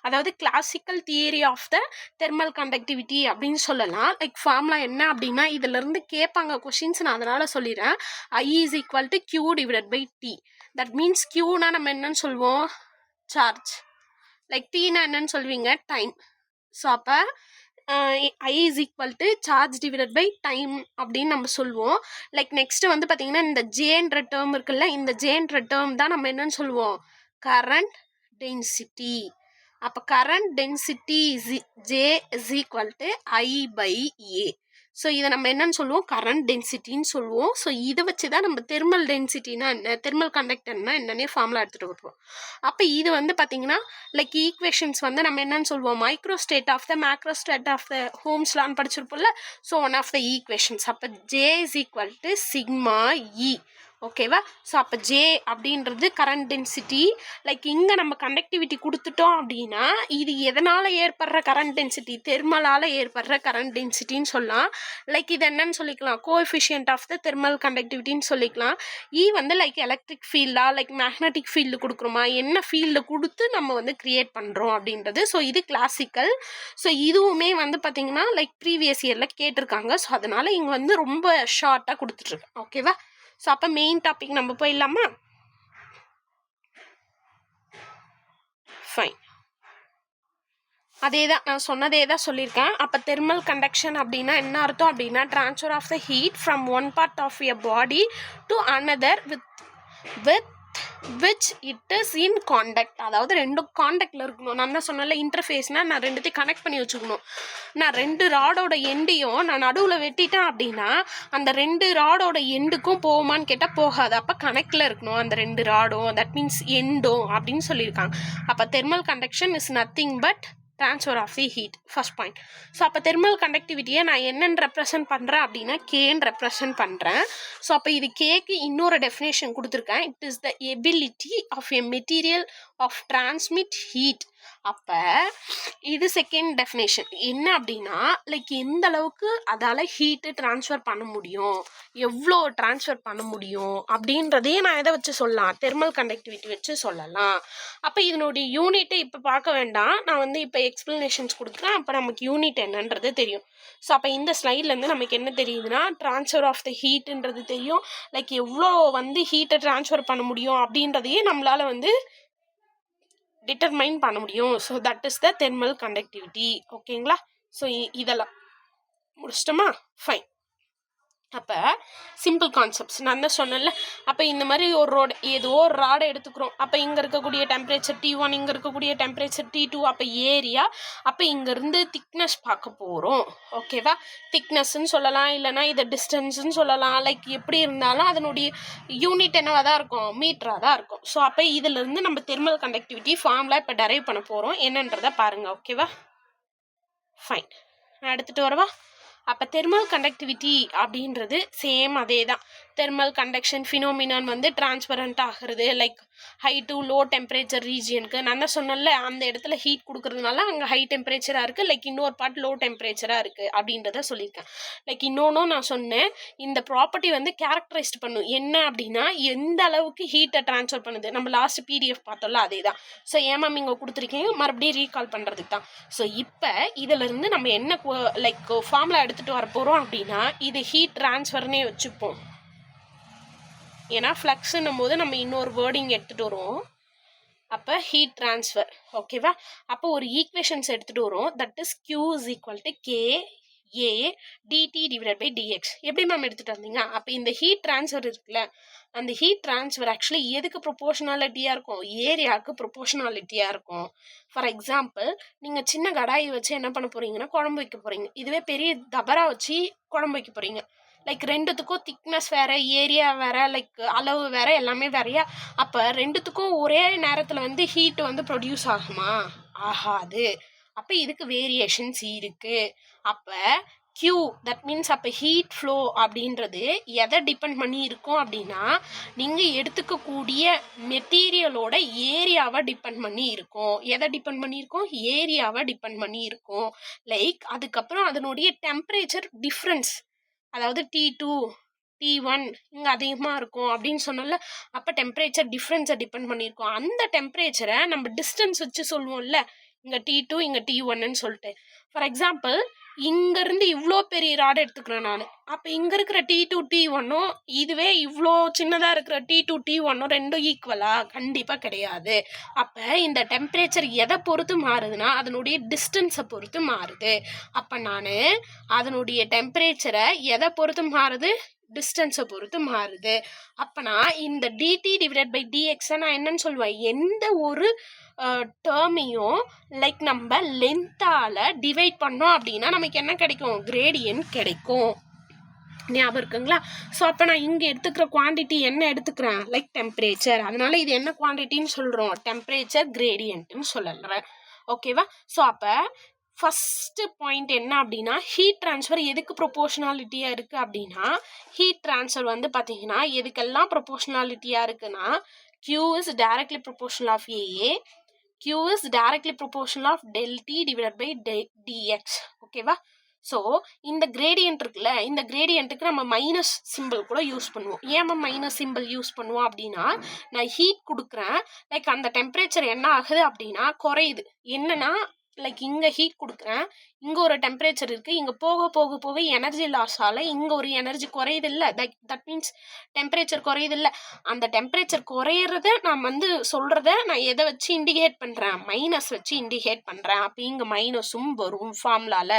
A: அதாவது classical theory of the thermal conductivity அப்படின்னு சொல்லலாம். லைக் ஃபார்முலா என்ன அப்படின்னா இதிலிருந்து கேட்பாங்க கொஷின்ஸ், நான் அதனால் சொல்லிடுறேன். I is equal to Q divided by T. That means Qனா நம்ம என்னன்னு சொல்லுவோம், சார்ஜ். லைக் Tனா என்னன்னு சொல்வீங்க, டைம். ஸோ அப்போ I is equal to charge divided by time அப்படின்னு நம்ம சொல்லுவோம். லைக் நெக்ஸ்ட் வந்து பார்த்தீங்கன்னா இந்த ஜேன்ற டேர்ம் இருக்குல்ல, இந்த ஜேன்ற டேர்ம் தான் நம்ம என்னன்னு சொல்லுவோம், கரண்ட் டென்சிட்டி. அப்போ current density J is equal to I by A. So இதை நம்ம என்னன்னு சொல்லுவோம், கரண்ட் டென்சிட்டின்னு சொல்லுவோம். ஸோ இதை வச்சு தான் நம்ம தெர்மல் டென்சிட்டினா என்ன, தெர்மல் கண்டக்டர்னா என்னன்னே ஃபார்முலா எடுத்துகிட்டு வருவோம். அப்போ இது வந்து பார்த்தீங்கன்னா லைக் ஈக்குவேஷன்ஸ் வந்து நம்ம என்னன்னு சொல்லுவோம், micro state of the macro state of the ஹோம்ஸ்லான்னு படிச்சிருப்போம்ல. So one of the equations. அப்போ J is equal to sigma E. ஓகேவா. ஸோ அப்போ J அப்படின்றது கரண்ட் டென்சிட்டி. லைக் இங்கே நம்ம கண்டக்டிவிட்டி கொடுத்துட்டோம் அப்படின்னா இது எதனால் ஏற்படுற கரண்ட் டென்சிட்டி, தெர்மலால் ஏற்படுற கரண்ட் டென்சிட்டின்னு சொல்லலாம். லைக் இது என்னன்னு சொல்லிக்கலாம், கோஎஃபிஷியன்ட் ஆஃப் த தெர்மல் கண்டக்டிவிட்டின்னு சொல்லிக்கலாம். வந்து லைக் எலக்ட்ரிக் ஃபீல்டா, லைக் மேக்னட்டிக் ஃபீல்டு கொடுக்குறோமா, என்ன ஃபீல்டு கொடுத்து நம்ம வந்து கிரியேட் பண்ணுறோம் அப்படின்றது. ஸோ இது கிளாசிக்கல். ஸோ இதுவுமே வந்து பார்த்திங்கன்னா லைக் ப்ரீவியஸ் இயரில் கேட்டிருக்காங்க. ஸோ அதனால் இங்கே வந்து ரொம்ப ஷார்ட்டாக கொடுத்துட்ருக்கேன். ஓகேவா. ஸோ அப்போ மெயின் டாபிக் நம்ம போயிடலாமா, ஃபைன். அதே தான் நான் சொன்னதே தான் சொல்லியிருக்கேன். அப்போ தெர்மல் கண்டக்ஷன் அப்படின்னா என்ன அர்த்தம் அப்படின்னா transfer of the heat from one part of a body to another with which it is in contact. அதாவது ரெண்டும் காண்டாக்டில் இருக்கணும். நான் தான் சொன்னல இன்டர்ஃபேஸ்னால் நான் ரெண்டுத்தையும் கனெக்ட் பண்ணி வச்சுக்கணும். நான் 2 ராடோட எண்டையும் நான் நடுவில் வெட்டிட்டேன் அப்படின்னா அந்த 2 ராடோட எண்டுக்கும் போகுமான்னு கேட்டால் போகாது. அப்போ கனெக்டில் இருக்கணும் அந்த 2 ராடும், தட் மீன்ஸ் எண்டும் அப்படின்னு சொல்லியிருக்காங்க. அப்போ thermal conduction is nothing but transfer of the heat, first point. So அப்போ தெர்மல் கண்டக்டிவிட்டியை நான் என்னென்னு ரெப்ரசன்ட் பண்ணுறேன் அப்படின்னா கேன்னு ரெப்ரசன்ட் பண்ணுறேன். ஸோ அப்போ இது கேக்கு இன்னொரு டெஃபினேஷன் கொடுத்துருக்கேன். It is the ability of a material of transmit heat அப்போ இது செகண்ட் டெஃபினேஷன் என்ன அப்படின்னா லைக் எந்த அளவுக்கு அதால் ஹீட்டு ட்ரான்ஸ்ஃபர் பண்ண முடியும், எவ்வளோ ட்ரான்ஸ்ஃபர் பண்ண முடியும் அப்படின்றதையே நான் எதை வச்சு சொல்லலாம், தெர்மல் கண்டக்டிவிட்டி வச்சு சொல்லலாம். அப்போ இதனுடைய யூனிட்டை இப்போ பார்க்க வேண்டாம், நான் வந்து இப்போ எக்ஸ்பிளனேஷன்ஸ் கொடுக்குறேன், அப்போ நமக்கு யூனிட் என்னன்றது தெரியும். ஸோ அப்போ இந்த ஸ்லைட்லேருந்து நமக்கு என்ன தெரியுதுன்னா ட்ரான்ஸ்ஃபர் ஆஃப் த ஹீட்டுன்றது தெரியும், லைக் எவ்வளோ வந்து ஹீட்டை ட்ரான்ஸ்ஃபர் பண்ண முடியும் அப்படின்றதையே நம்மளால் வந்து டிட்டர்மைன் பண்ண முடியும். So that is the thermal conductivity. ஓகேங்களா? ஸோ இதெல்லாம் முடிச்சிட்டோமா? ஃபைன். அப்போ சிம்பிள் கான்செப்ட்ஸ் நான் தான் சொன்னேன்ல. அப்போ இந்த மாதிரி ஒரு ஏதோ ஒரு ராடை எடுத்துக்கிறோம். அப்போ இங்கே இருக்கக்கூடிய டெம்பரேச்சர் T1, இங்கே இருக்கக்கூடிய டெம்பரேச்சர் T2, அப்போ ஏரியா, அப்போ இங்கேருந்து திக்னஸ் பார்க்க போகிறோம். ஓகேவா? திக்னஸ்ன்னு சொல்லலாம், இல்லைனா இதை டிஸ்டன்ஸ்ன்னு சொல்லலாம். லைக் எப்படி இருந்தாலும் அதனுடைய யூனிட் என்னவாக தான் இருக்கும், மீட்டராக தான் இருக்கும். ஸோ அப்போ இதிலேருந்து நம்ம தெர்மல் கண்டக்டிவிட்டி ஃபார்முலா இப்போ டெரைவ் பண்ண போகிறோம். என்னன்றதை பாருங்கள். ஓகேவா? ஃபைன். நான் எடுத்துகிட்டு வரவா? அப்போ தெர்மல் கண்டக்டிவிட்டி அப்படின்றது சேம் அதே தான். தெர்மல் கண்டக்ஷன் ஃபினோமினான் வந்து டிரான்ஸ்பரண்ட் ஆகிறது like high to low temperature ரீஜியனுக்கு. நான் தான் சொன்னேன்ல, அந்த இடத்துல ஹீட் கொடுக்கறதுனால அங்கே ஹை டெம்பரேச்சராக இருக்குது, லைக் இன்னொரு பார்ட் லோ டெம்பரேச்சராக இருக்குது அப்படின்றத சொல்லியிருக்கேன். லைக் இன்னொன்றும் நான் சொன்னேன், இந்த ப்ராப்பர்ட்டி வந்து கேரக்டரைஸ்ட் பண்ணும் என்ன அப்படின்னா எந்த அளவுக்கு ஹீட்டை ட்ரான்ஸ்ஃபர் பண்ணுது. நம்ம லாஸ்ட் PDF பார்த்தோம்ல, அதே தான். ஸோ ஏமாம் இங்கே கொடுத்துருக்கீங்க, மறுபடியும் ரீகால் பண்ணுறதுக்கு தான். ஸோ இப்போ இதிலிருந்து நம்ம என்ன லைக் ஃபார்முலா எடுத்துகிட்டு வர போகிறோம் அப்படின்னா இது ஹீட் ட்ரான்ஸ்ஃபர்னே வச்சுப்போம். ஏன்னா ஃப்ளக்ஸுன்னும் போது நம்ம இன்னொரு வேர்டிங் எடுத்துகிட்டு வருவோம். அப்போ ஹீட் ட்ரான்ஸ்ஃபர். ஓகேவா? அப்போ ஒரு ஈக்குவேஷன்ஸ் எடுத்துகிட்டு வரும். That is Q is equal to KA dt divided by dx. எப்படி மேம் எடுத்துகிட்டு வந்தீங்க? அப்போ இந்த ஹீட் ட்ரான்ஸ்ஃபர் இருக்குல்ல, அந்த ஹீட் ட்ரான்ஸ்ஃபர் ஆக்சுவலி எதுக்கு ப்ரொபோஷனாலிட்டியாக இருக்கும், ஏரியாவுக்கு ப்ரொபோஷனாலிட்டியாக இருக்கும். ஃபார் எக்ஸாம்பிள், நீங்கள் சின்ன கடாயை வச்சு என்ன பண்ண போகிறீங்கன்னா குழம்பு வைக்க போகிறீங்க. இதுவே பெரிய தபரா வச்சு குழம்பு வைக்க போகிறீங்க. லைக் ரெண்டுத்துக்கும் திக்னஸ் வேறு, ஏரியா வேறு, லைக் அளவு வேறு, எல்லாமே வேறையா. அப்போ ரெண்டுத்துக்கும் ஒரே நேரத்தில் வந்து ஹீட் வந்து ப்ரொடியூஸ் ஆகுமா? ஆகாது. அப்போ இதுக்கு வேரியேஷன்ஸ் இருக்குது. அப்போ Q தட் மீன்ஸ் அப்போ ஹீட் ஃப்ளோ அப்படின்றது எதை டிபெண்ட் பண்ணி இருக்கும் அப்படின்னா நீங்கள் எடுத்துக்கக்கூடிய மெட்டீரியலோட ஏரியாவை டிபெண்ட் பண்ணி இருக்கும். எதை டிபெண்ட் பண்ணியிருக்கோம்? ஏரியாவை டிபெண்ட் பண்ணி இருக்கும். லைக் அதுக்கப்புறம் அதனுடைய டெம்பரேச்சர் டிஃப்ரென்ஸ், அதாவது T2 T1 இங்கே அதிகமாக இருக்கும் அப்படின்னு சொன்னோம்ல. அப்போ டெம்பரேச்சர் டிஃப்ரென்ஸை டிபெண்ட் பண்ணியிருக்கோம். அந்த டெம்பரேச்சரை நம்ம டிஸ்டன்ஸ் வச்சு சொல்லுவோம்ல, இங்கே T2 இங்கே T1ன்னு சொல்லிட்டு. ஃபார் எக்ஸாம்பிள், இங்கேருந்து இவ்வளோ பெரிய ராட் எடுத்துக்கிறேன் நான். அப்போ இங்கே இருக்கிற T2 T1ம் இதுவே இவ்வளோ சின்னதாக இருக்கிற T2 T1ம் ரெண்டும் ஈக்குவலா? கண்டிப்பாக கிடையாது. அப்போ இந்த டெம்பரேச்சர் எதை பொறுத்து மாறுதுன்னா அதனுடைய டிஸ்டன்ஸை பொறுத்து மாறுது. அப்போ நான் அதனுடைய டெம்பரேச்சரை எதை பொறுத்து மாறுது? டிஸ்டன்ஸை பொறுத்து மாறுது. அப்போ நான் இந்த dt டிவைடட் பை dx நான் என்னன்னு சொல்லுவேன், எந்த ஒரு டேர்மையும் லைக் நம்ம லென்த்தால் டிவைட் பண்ணோம் அப்படின்னா நமக்கு என்ன கிடைக்கும்? கிரேடியன்ட் கிடைக்கும். ஞாபகம் இருக்குங்களா? ஸோ அப்போ நான் இங்கே எடுத்துக்கிற குவான்டிட்டி என்ன எடுத்துக்கிறேன்? Like temperature. அதனால இது என்ன குவான்டிட்டின்னு சொல்கிறோம்? டெம்பரேச்சர் கிரேடியன்ட்னு சொல்லலாம். ஓகேவா? ஸோ அப்போ ஃபஸ்ட்டு பாயிண்ட் என்ன அப்படின்னா ஹீட் ட்ரான்ஸ்ஃபர் எதுக்கு ப்ரொபோஷனாலிட்டியாக இருக்குது அப்படின்னா ஹீட் ட்ரான்ஸ்ஃபர் வந்து பார்த்தீங்கன்னா எதுக்கெல்லாம் ப்ரொபோஷனாலிட்டியாக இருக்குன்னா Q is directly proportional of AA, Q is directly proportional of del T divided by dx. ஓகேவா? ஸோ இந்த கிரேடியன்ட் இருக்குல்ல, இந்த கிரேடியன்ட்டுக்கு நம்ம மைனஸ் சிம்பிள் கூட யூஸ் பண்ணுவோம். ஏன் மைனஸ் சிம்பிள் யூஸ் பண்ணுவோம் அப்படின்னா நான் ஹீட் கொடுக்குறேன், லைக் அந்த டெம்பரேச்சர் என்ன ஆகுது அப்படின்னா குறையுது. என்னன்னா லைக் இங்கே ஹீட் கொடுக்குறேன், இங்கே ஒரு டெம்பரேச்சர் இருக்குது, இங்கே போக போக போக எனர்ஜி லாஸ் ஆகல, இங்கே ஒரு எனர்ஜி குறையுது இல்லை, தட் மீன்ஸ் டெம்பரேச்சர் குறையுது இல்லை. அந்த டெம்பரேச்சர் குறையிறத நான் வந்து சொல்கிறத நான் எதை வச்சு இண்டிகேட் பண்ணுறேன்? மைனஸ் வச்சு இண்டிகேட் பண்ணுறேன். அப்போ இங்கே மைனஸும் வரும் ஃபார்முலாவில்.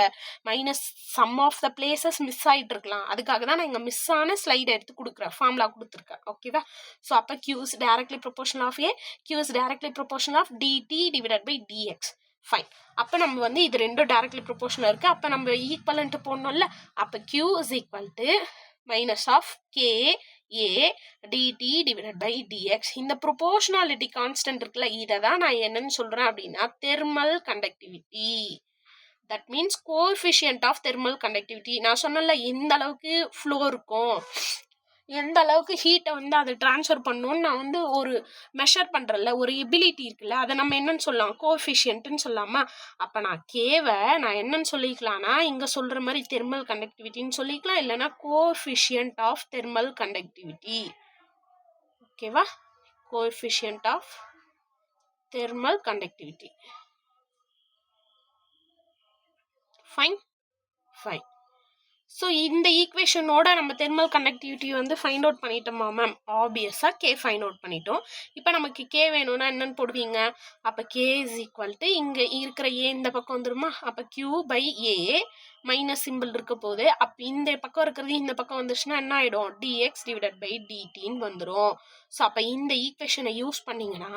A: Minus some of the places miss ஆகிட்டு இருக்கலாம், அதுக்காக தான் நான் இங்கே மிஸ் ஆன ஸ்லைடை எடுத்து கொடுக்குறேன், ஃபார்முலா கொடுத்துருக்கேன். ஓகேவா? ஸோ அப்போ Q is directly proportional of A, Q is directly proportional of dt divided by dx. Fine. அப்போ நம்ம வந்து இது ரெண்டும் டைரக்ட்லி ப்ரொபோஷனல் இருக்குது. அப்போ நம்ம ஈக்குவலன்ட்டு போடணும்ல. அப்போ Q is equal to minus of KA dt divided by dx. இந்த ப்ரொபோஷனாலிட்டி கான்ஸ்டன்ட் இருக்குல்ல, இதை தான் நான் என்னன்னு சொல்கிறேன் அப்படின்னா thermal conductivity. That means coefficient of thermal conductivity. நான் சொன்னல எந்த அளவுக்கு ஃப்ளோ இருக்கும், எந்த அளவுக்கு ஹீட்டை வந்து அதை ட்ரான்ஸ்ஃபர் பண்ணணும்னு நான் வந்து ஒரு மெஷர் பண்ணுறல ஒரு எபிலிட்டி இருக்குல்ல, அதை நம்ம என்னன்னு சொல்லலாம், கோஎஃபிஷியன்ட்னு சொல்லலாமா. அப்போ நான் கேவை நான் என்னன்னு சொல்லிக்கலாம்னா இங்கே சொல்கிற மாதிரி தெர்மல் கண்டக்டிவிட்டின்னு சொல்லிக்கலாம், இல்லைன்னா கோஎஃபிஷியன்ட் ஆஃப் தெர்மல் கண்டக்டிவிட்டி. ஓகேவா, coefficient of thermal conductivity. Fine fine. So இந்த ஈக்குவேஷனோட நம்ம தெர்மல் கண்டக்டிவிட்டி வந்து ஃபைண்ட் அவுட் பண்ணிட்டோமா மேம்? ஆப்வியஸாக கே ஃபைண்ட் அவுட் பண்ணிட்டோம். இப்போ நமக்கு கே வேணும்னா என்னன்னு போடுவீங்க? அப்போ கே இஸ் ஈக்குவல் டு இங்கே இருக்கிற ஏ இந்த பக்கம் வந்துருமா, அப்போ Q by A minus simple இருக்க போது. அப்போ இந்த பக்கம் இருக்கிறது இந்த பக்கம் வந்துச்சுன்னா என்ன ஆகிடும்? டிஎக்ஸ் டிவைடட் பை டிடின்னு வந்துடும். ஸோ அப்போ இந்த ஈக்குவேஷனை யூஸ் பண்ணிங்கன்னா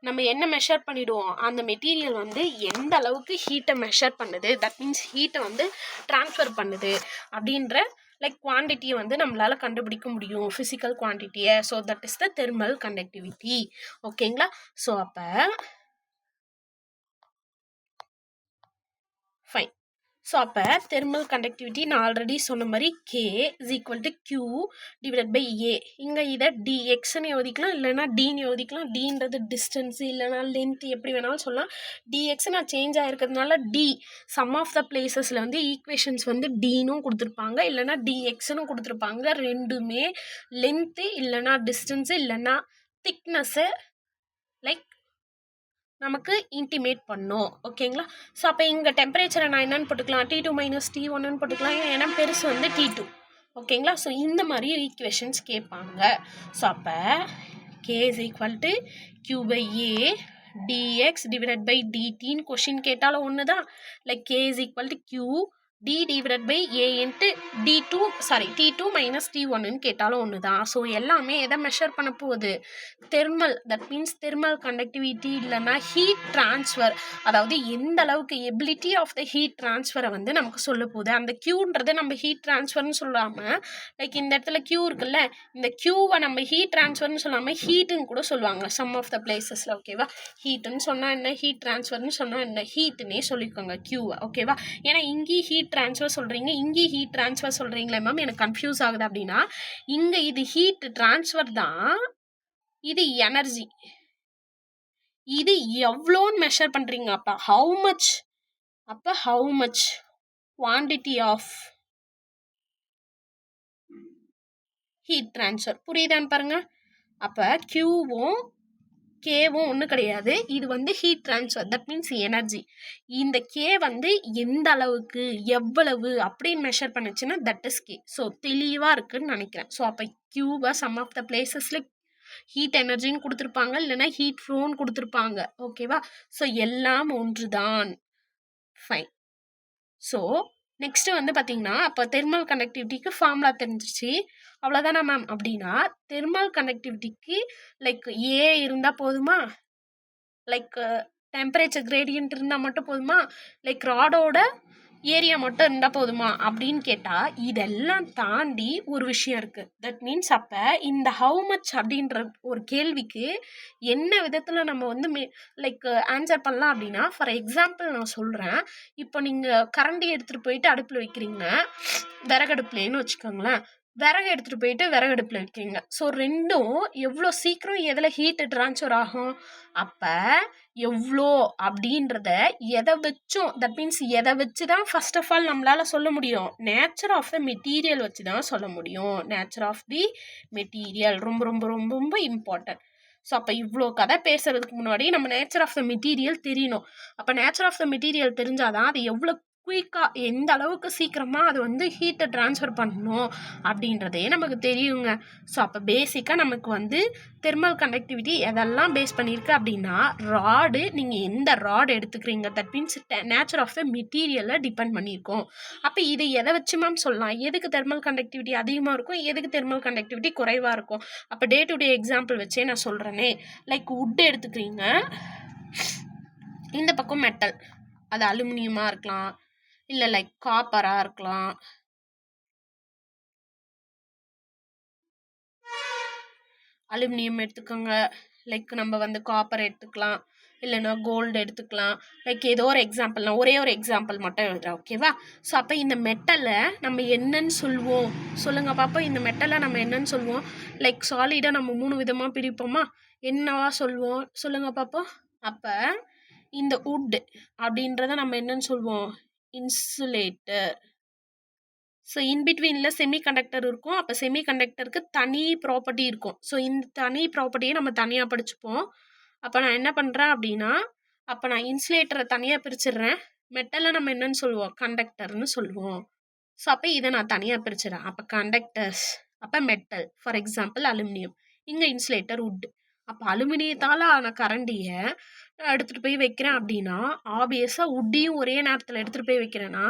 A: நம்ம என்ன மெஷர் பண்ணிவிடுவோம்? அந்த மெட்டீரியல் வந்து எந்த அளவுக்கு ஹீட்டை மெஷர் பண்ணுது, தட் மீன்ஸ் ஹீட்டை வந்து ட்ரான்ஸ்ஃபர் பண்ணுது அப்படின்ற லைக் குவான்டிட்டியை வந்து நம்மளால் கண்டுபிடிக்க முடியும், ஃபிசிக்கல் குவான்டிட்டியை. So that is the thermal conductivity. ஓகேங்களா? ஸோ அப்போ ஃபைன். ஸோ அப்போ தெர்மல் கண்டக்டிவிட்டி நான் ஆல்ரெடி சொன்ன மாதிரி K is equal to Q divided by A. இங்கே இதை டிஎக்ஸ்ன்னு எழுதிக்கலாம், இல்லைனா டின்னு எழுதிக்கலாம். டின்றது டிஸ்டன்ஸ், இல்லைனா லென்த், எப்படி வேணாலும் சொல்லலாம். டிஎக்ஸ் நான் சேஞ்ச் ஆகிருக்கிறதுனால டி சம் ஆஃப் த பிளேசஸில் வந்து ஈக்குவேஷன்ஸ் வந்து டின்னும் கொடுத்துருப்பாங்க, இல்லைனா டிஎக்ஸ்ன்னு கொடுத்துருப்பாங்க. ரெண்டுமே லென்த்து இல்லைனா டிஸ்டன்ஸு இல்லைனா திக்னஸ்ஸு லைக் நமக்கு இன்டிமேட் பண்ணும். ஓகேங்களா? ஸோ அப்போ இங்கே டெம்பரேச்சரை நான் என்னென்னு போட்டுக்கலாம், T2 மைனஸ் T1ன்னு போட்டுக்கலாம், ஏன்னா பெருசு வந்து T2. ஓகேங்களா? ஸோ இந்த மாதிரி ஈக்குவேஷன்ஸ் கேட்பாங்க. ஸோ அப்போ K is equal to Q by A d x divided by டிடின்னு கொஷின் கேட்டாலும் ஒன்று தான். Like K is equal to Q d divided by a into T2 minus T1ன்னு கேட்டாலும் ஒன்று தான். ஸோ எல்லாமே எதை மெஷர் பண்ண போகுது? Thermal, that means thermal conductivity இல்லைன்னா ஹீட் ட்ரான்ஸ்ஃபர், அதாவது எந்த அளவுக்கு எபிலிட்டி ஆஃப் த ஹீட் ட்ரான்ஸ்ஃபரை வந்து நமக்கு சொல்ல போகுது. அந்த கியூன்றது நம்ம ஹீட் ட்ரான்ஸ்ஃபர்னு சொல்லாமல் லைக் இந்த இடத்துல கியூ இருக்குல்ல, இந்த கியூவை நம்ம ஹீட் ட்ரான்ஸ்ஃபர்னு சொல்லாமல் ஹீட்டுன்னு கூட சொல்லுவாங்க சம் ஆஃப் த பிளேசஸில். ஓகேவா? ஹீட்டுன்னு சொன்னால் என்ன, ஹீட் ட்ரான்ஸ்ஃபர்னு சொன்னால் என்ன, ஹீட்டுன்னே சொல்லிக்கோங்க கியூவை. ஓகேவா? ஏன்னா இங்கேயும் ஹீட் ட்ரான்ஸ்ஃபர் சொல்கிறீங்க, இங்கே ஹீட் ட்ரான்ஸ்ஃபர் சொல்கிறீங்களே மேம், எனக்கு கன்ஃபியூஸ் ஆகுது அப்படின்னா இங்கே இது ஹீட் ட்ரான்ஸ்ஃபர் தான், இது எனர்ஜி. இது எவ்வளோன்னு மெஷர் பண்ணுறீங்க. அப்போ how much quantity of heat transfer. புரியுதான்னு பாருங்க. அப்போ கியூவும் கேவும் ஒன்றும் கிடையாது, இது வந்து heat transfer, that means energy. இந்த கே வந்து எந்த அளவுக்கு எவ்வளவு அப்படின்னு மெஷர் பண்ணுச்சுன்னா தட் இஸ் கே. ஸோ தெளிவாக இருக்குன்னு நினைக்கிறேன். ஸோ அப்போ கியூவை சம் ஆஃப் த பிளேசஸில் ஹீட் எனர்ஜின்னு கொடுத்துருப்பாங்க, இல்லைன்னா ஹீட் ஃப்ளோன்னு கொடுத்துருப்பாங்க. ஓகேவா? ஸோ எல்லாம் ஒன்று தான். ஃபைன். ஸோ நெக்ஸ்ட்டு வந்து பார்த்தீங்கன்னா அப்போ தெர்மல் கண்டக்டிவிட்டிக்கு ஃபார்முலா தெரிஞ்சிச்சு, அவ்வளோதானா மேம்? அப்படின்னா தெர்மல் கண்டக்டிவிட்டிக்கு லைக் ஏ இருந்தால் போதுமா, லைக் டெம்பரேச்சர் கிரேடியன்ட் இருந்தால் மட்டும் போதுமா, லைக் ராடோட ஏரியா மட்டும் இருந்தால் போதுமா அப்படின்னு கேட்டால் இதெல்லாம் தாண்டி ஒரு விஷயம் இருக்குது. தட் மீன்ஸ் அப்போ இந்த ஹவு மச் அப்படின்ற ஒரு கேள்விக்கு என்ன விதத்தில் நம்ம வந்து லைக் ஆன்சர் பண்ணலாம் அப்படின்னா, ஃபார் எக்ஸாம்பிள் நான் சொல்கிறேன். இப்போ நீங்கள் கரண்டி எடுத்துகிட்டு போயிட்டு அடுப்பில் வைக்கிறீங்க, விறகடுப்புலேன்னு வச்சுக்கோங்களேன். விறகு எடுத்துகிட்டு போயிட்டு விறகடுப்பில் வைக்கிறீங்க. ஸோ ரெண்டும் எவ்வளோ சீக்கிரம் எதில் ஹீட்டு ட்ரான்ஸ்ஃபர் ஆகும்? அப்போ எவ்வளோ அப்படின்றத எதை வச்சும், தட் மீன்ஸ் எதை வச்சு தான் ஃபர்ஸ்ட் ஆஃப் ஆல் நம்மளால் சொல்ல முடியும்? நேச்சர் ஆஃப் த மெட்டீரியல் வச்சு தான் சொல்ல முடியும். நேச்சர் ஆஃப் தி மெட்டீரியல் ரொம்ப ரொம்ப ரொம்ப ரொம்ப இம்பார்ட்டன்ட். ஸோ அப்போ இவ்வளோ கதை பேசுறதுக்கு முன்னாடி நம்ம நேச்சர் ஆஃப் த மெட்டீரியல் தெரியணும். அப்போ நேச்சர் ஆஃப் த மெட்டீரியல் தெரிஞ்சாதான் அது எவ்வளோ குயிக்காக எந்த அளவுக்கு சீக்கிரமாக அது வந்து ஹீட்டை ட்ரான்ஸ்ஃபர் பண்ணணும் அப்படின்றதே நமக்கு தெரியுங்க. ஸோ அப்போ பேசிக்காக நமக்கு வந்து தெர்மல் கண்டக்டிவிட்டி எதெல்லாம் பேஸ் பண்ணியிருக்கு அப்படின்னா, ராடு, நீங்கள் எந்த ராடு எடுத்துக்கிறீங்க, that means nature of the மெட்டீரியலை டிபெண்ட் பண்ணியிருக்கோம். அப்போ இதை எதை வச்சு மேம் சொல்லலாம், எதுக்கு தெர்மல் கண்டக்டிவிட்டி அதிகமாக இருக்கும், எதுக்கு தெர்மல் கண்டக்டிவிட்டி குறைவாக இருக்கும்? அப்போ டே டு டே எக்ஸாம்பிள் வச்சே நான் சொல்கிறேனே. லைக் வுட் எடுத்துக்கிறீங்க, இந்த பக்கம் மெட்டல், அது அலுமினியமாக இருக்கலாம், இல்லை லைக் காப்பராக இருக்கலாம், அலுமினியம் எடுத்துக்கோங்க, லைக் நம்ம வந்து காப்பர் எடுத்துக்கலாம், இல்லைன்னா கோல்டு எடுத்துக்கலாம். லைக் ஏதோ ஒரு எக்ஸாம்பிள், நான் ஒரே ஒரு எக்ஸாம்பிள் மட்டும் எழுதுறேன், ஓகேவா? ஸோ அப்போ இந்த மெட்டலை நம்ம என்னன்னு சொல்லுவோம் சொல்லுங்கள் பார்ப்போம். இந்த மெட்டலை நம்ம என்னன்னு சொல்லுவோம்? லைக் சாலிடாக நம்ம 3 விதமாக பிரிப்போமா? என்னவா சொல்லுவோம் சொல்லுங்கள் பார்ப்போம். அப்போ இந்த உட் அப்படின்றத நம்ம என்னன்னு சொல்லுவோம்? இன்சுலேட்டர். ஸோ இன்பிட்வீனில் செமிகண்டக்டர் இருக்கும். அப்போ செமிகண்டக்டருக்கு தனி ப்ராப்பர்ட்டி இருக்கும். ஸோ இந்த தனி ப்ராப்பர்ட்டியை நம்ம தனியாக படிச்சுப்போம். அப்போ நான் என்ன பண்ணுறேன் அப்படின்னா, அப்போ நான் இன்சுலேட்டரை தனியாக பிரிச்சிடுறேன். மெட்டலை நம்ம என்னன்னு சொல்லுவோம்? கண்டக்டர்னு சொல்லுவோம். ஸோ அப்போ இதை நான் தனியாக பிரிச்சிடறேன். அப்போ கண்டக்டர்ஸ், அப்போ மெட்டல், ஃபார் எக்ஸாம்பிள் அலுமினியம், இங்கே இன்சுலேட்டர் உட். அப்போ அலுமினியத்தால் ஆன கரண்டியை எடுத்துகிட்டு போய் வைக்கிறேன் அப்படின்னா, ஆப்வியஸாக உட்டையும் ஒரே நேரத்தில் எடுத்துகிட்டு போய் வைக்கிறேன்னா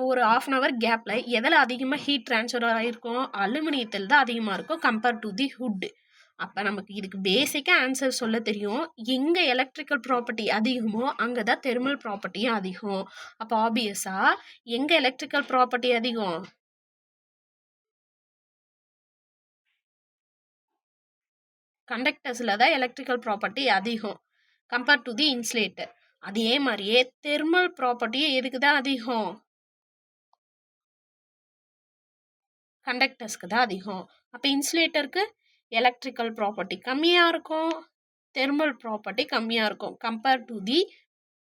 A: ஒரு 1/2 அன் ஹவர் கேப்பில் எதில் அதிகமாக ஹீட் ட்ரான்ஸ்ஃபர் ஆகிருக்கும்? அலுமினியத்தில் தான் அதிகமாக இருக்கும் கம்பேர் டு தி ஹுட். அப்போ நமக்கு இதுக்கு பேசிக்காக ஆன்சர் சொல்ல தெரியும். எங்கே எலக்ட்ரிக்கல் ப்ராப்பர்ட்டி அதிகமோ அங்கே தான் தெர்மல் ப்ராப்பர்ட்டியும் அதிகம். அப்போ ஆப்வியஸாக எங்கே எலக்ட்ரிக்கல் ப்ராப்பர்ட்டி அதிகம்? கண்டக்டர்ஸில் தான் எலக்ட்ரிக்கல் ப்ராப்பர்ட்டி அதிகம் கம்பேர் டு தி இன்சுலேட்டர். அதே மாதிரியே தெர்மல் ப்ராப்பர்ட்டியும் எதுக்கு தான் அதிகம்? கண்டக்டர்ஸ்க்கு தான் அதிகம். அப்போ இன்சுலேட்டருக்கு எலக்ட்ரிக்கல் ப்ராப்பர்ட்டி கம்மியாக இருக்கும், தெர்மல் ப்ராப்பர்ட்டி கம்மியாக இருக்கும் கம்பேர் டு தி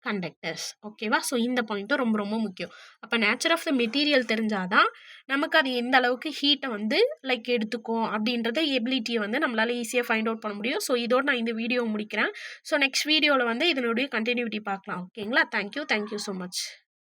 A: கண்டக்டர்ஸ், ஓகேவா? ஸோ இந்த பாயிண்ட்டும் ரொம்ப ரொம்ப முக்கியம். அப்போ நேச்சர் ஆஃப் த மெட்டீரியல் தெரிஞ்சாதான் நமக்கு அது எந்த அளவுக்கு ஹீட்டை வந்து லைக் எடுத்துக்கும் அப்படின்றத எபிலிட்டியை வந்து நம்மளால் ஈஸியாக ஃபைண்ட் அவுட் பண்ண முடியும். ஸோ இதோடு நான் இந்த வீடியோ முடிக்கிறேன். ஸோ நெக்ஸ்ட் வீடியோவில் வந்து இதனுடைய கண்டினியூட்டி பார்க்கலாம், ஓகேங்களா? Thank you so much.